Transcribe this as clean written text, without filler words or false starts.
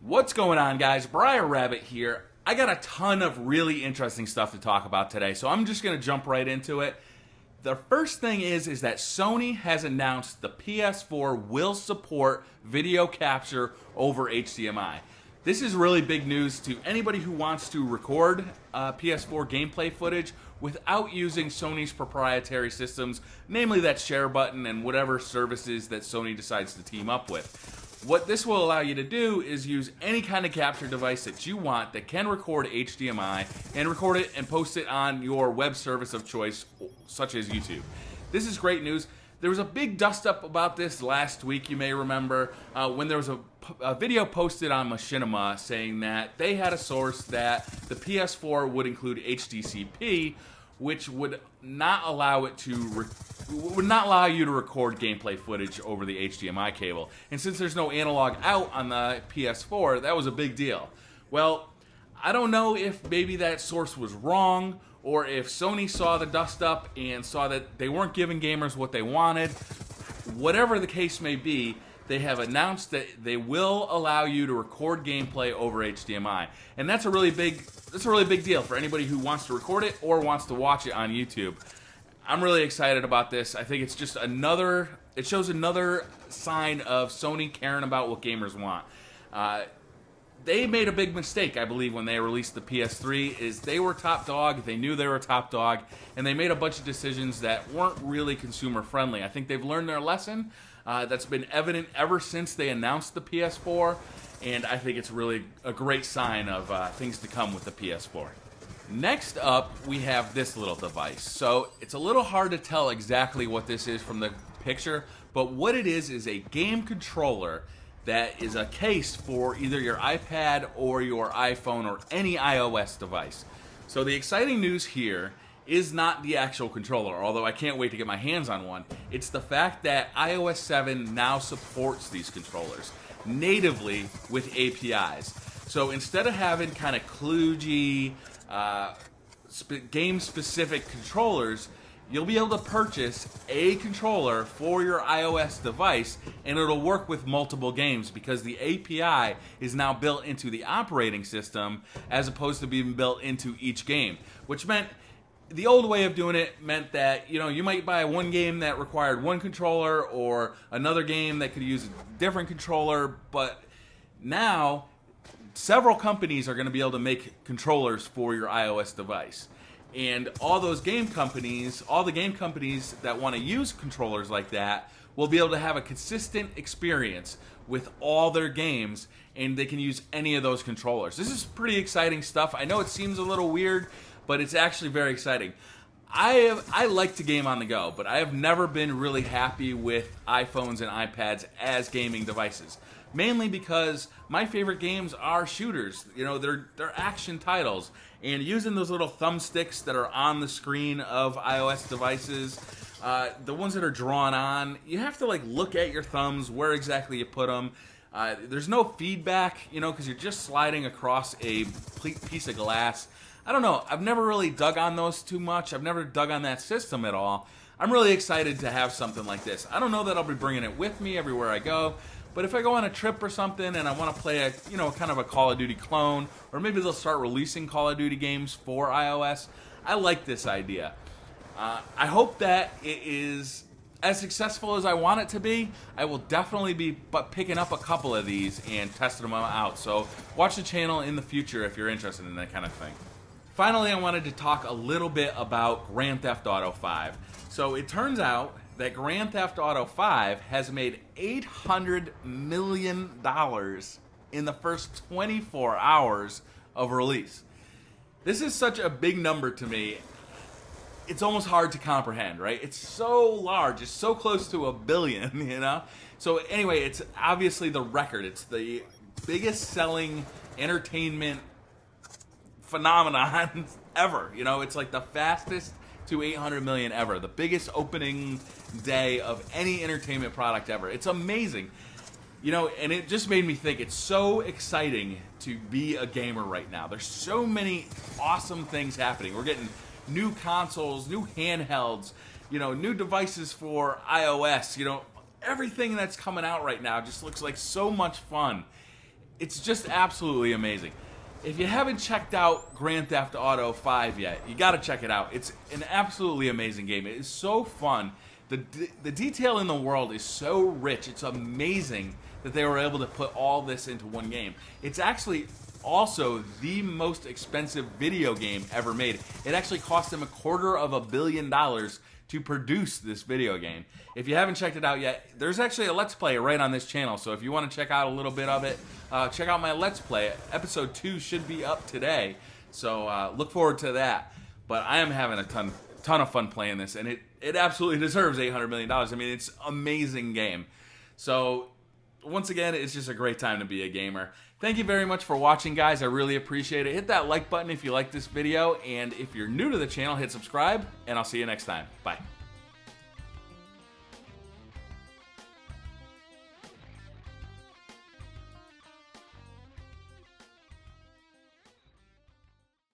What's going on, guys? BriarRabbit here. I got a ton of really interesting stuff to talk about today, so I'm just going to jump right into it. The first thing is that Sony has announced the PS4 will support video capture over HDMI. This is really big news to anybody who wants to record PS4 gameplay footage without using Sony's proprietary systems, namely that share button and whatever services that Sony decides to team up with. What this will allow you to do is use any kind of capture device that you want that can record HDMI and record it and post it on your web service of choice, such as YouTube. This is great news. There was a big dust-up about this last week, you may remember, when there was a video posted on Machinima saying that they had a source that the PS4 would include hdcp, which would not allow it to would not allow you to record gameplay footage over the HDMI cable. And since there's no analog out on the PS4, that was a big deal. Well, I don't know if maybe that source was wrong, or if Sony saw the dust up and saw that they weren't giving gamers what they wanted. Whatever the case may be, they have announced that they will allow you to record gameplay over HDMI. And that's a really big deal for anybody who wants to record it or wants to watch it on YouTube. I'm really excited about this. I think it's just it shows another sign of Sony caring about what gamers want. They made a big mistake, I believe, when they released the PS3, is they were top dog, they knew they were top dog, and they made a bunch of decisions that weren't really consumer friendly. I think they've learned their lesson. That's been evident ever since they announced the PS4, and I think it's really a great sign of things to come with the PS4. Next up, we have this little device. So it's a little hard to tell exactly what this is from the picture, but what it is a game controller that is a case for either your iPad or your iPhone or any iOS device. So the exciting news here is not the actual controller, although I can't wait to get my hands on one. It's the fact that iOS 7 now supports these controllers natively with APIs. So instead of having kind of kludgy, game-specific controllers, you'll be able to purchase a controller for your iOS device, and it'll work with multiple games because the API is now built into the operating system as opposed to being built into each game, which meant the old way of doing it meant that, you know, you might buy one game that required one controller or another game that could use a different controller, but now several companies are going to be able to make controllers for your iOS device. And all the game companies that want to use controllers like that will be able to have a consistent experience with all their games, and they can use any of those controllers. This is pretty exciting stuff. I know it seems a little weird, but it's actually very exciting. I like to game on the go, but I have never been really happy with iPhones and iPads as gaming devices. Mainly because my favorite games are shooters. You know, they're action titles. And using those little thumbsticks that are on the screen of iOS devices, the ones that are drawn on, you have to like look at your thumbs, where exactly you put them. There's no feedback, you know, because you're just sliding across a piece of glass. I don't know. I've never really dug on those too much. I've never dug on that system at all. I'm really excited to have something like this. I don't know that I'll be bringing it with me everywhere I go, but if I go on a trip or something and I want to play kind of a Call of Duty clone, or maybe they'll start releasing Call of Duty games for iOS, I like this idea. I hope that it is as successful as I want it to be. I will definitely be picking up a couple of these and testing them out. So watch the channel in the future if you're interested in that kind of thing. Finally, I wanted to talk a little bit about Grand Theft Auto 5. So it turns out that Grand Theft Auto 5 has made $800 million in the first 24 hours of release. This is such a big number to me. It's almost hard to comprehend, right? It's so large. It's so close to $1 billion, you know? So anyway, it's obviously the record. It's the biggest selling entertainment phenomenon ever. You know, it's like the fastest to 800 million ever. The biggest opening day of any entertainment product ever. It's amazing. You know, and it just made me think it's so exciting to be a gamer right now. There's so many awesome things happening. We're getting new consoles, new handhelds, you know, new devices for iOS, you know, everything that's coming out right now just looks like so much fun. It's just absolutely amazing. If you haven't checked out Grand Theft Auto 5 yet, you got to check it out. It's an absolutely amazing game. It is so fun. The detail in the world is so rich. It's amazing that they were able to put all this into one game. It's actually also the most expensive video game ever made. It actually cost them $250 million to produce this video game. If you haven't checked it out yet, there's actually a Let's Play right on this channel, so if you want to check out a little bit of it, check out my Let's Play. Episode 2 should be up today, so look forward to that. But I am having a ton of fun playing this, and it absolutely deserves $800 million. I mean, it's an amazing game. So, once again, it's just a great time to be a gamer. Thank you very much for watching, guys. I really appreciate it. Hit that like button if you like this video, and if you're new to the channel, hit subscribe, and I'll see you next time. Bye.